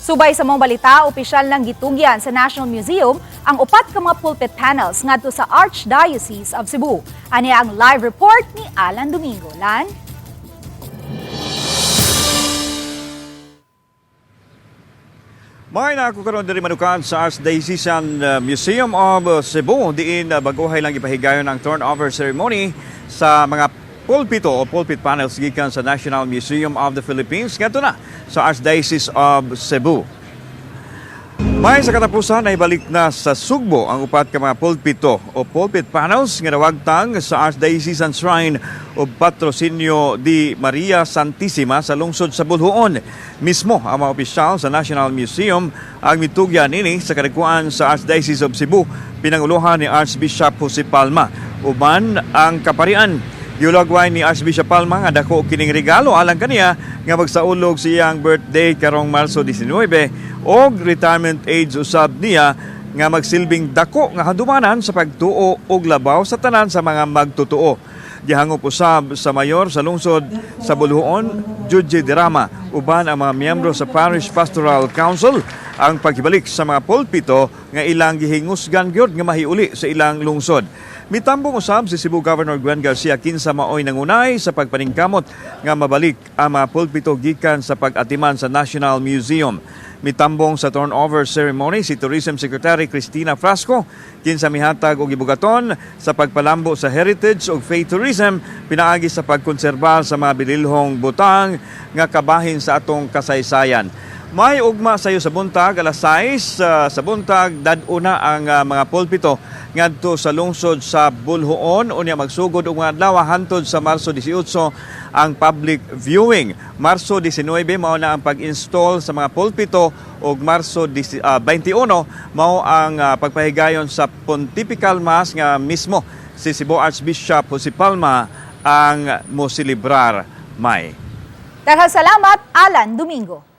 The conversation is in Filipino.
Subay sa mong balita, opisyal ng gitugyan sa National Museum ang upat ka mga pulpit panels ngadto sa Archdiocese of Cebu. Ani ang live report ni Alan Domingo. Lan? May nakukaroon din manukan sa Archdiocesan Museum of Cebu. Diin baguhay lang ipahigayon ang turnover ceremony sa mga pulpito o pulpit panels gikan sa National Museum of the Philippines ngadto na sa Archdiocese of Cebu. May sa kataposan ay balik na sa Sugbo ang upat ka mga pulpito o pulpit panels nga nawagtang sa Archdiocesan Shrine o Patrocinio di Maria Santisima sa lungsod sa Boljoon. Mismo ang mga opisyal sa National Museum ang mitugyan niini sa kadagkoan sa Archdiocese of Cebu, pinangulohan ni Archbishop Jose Palma. Uban ang kaparian. Giulagway ni Archbishop Palma nga dako kining regalo alang kaniya nga magsaulog siyang birthday karong Marso 19 og retirement age usab niya nga magsilbing dako nga hadumanan sa pagtuo og labaw sa tanan sa mga magtutuo. Gihangop usab sa mayor sa lungsod sa Boljoon, Judge Dirama, uban ang mga miyembro sa Parish Pastoral Council ang paghibalik sa mga pulpito nga ilang gihingusgan gyud nga mahiuli sa ilang lungsod. Mitambong usab si Cebu Governor Gwen Garcia kinsa maoy nangunay sa pagpaningkamot nga mabalik ang mga pulpito gikan sa pag-atiman sa National Museum. Mitambong sa turnover ceremony si Tourism Secretary Cristina Frasco kinsa mihatag og gibugaton sa pagpalambo sa heritage ug faith tourism pinaagi sa pagkonserba sa mga bililhong butang nga kabahin sa atong kasaysayan. May ugma sayo sa buntag alas 6 sa buntag dad-una ang mga pulpito ngadto sa lungsod sa Boljoon unya magsugod og mga adlaw hantod sa Marso 18 ang public viewing. Marso 19 mao na ang pag-install sa mga pulpito ug Marso 21 mao ang pagpahigayon sa Pontifical Mass nga mismo si Cebu Archbishop Jose Palma ang moselebrar may. Daghang salamat, Alan Domingo.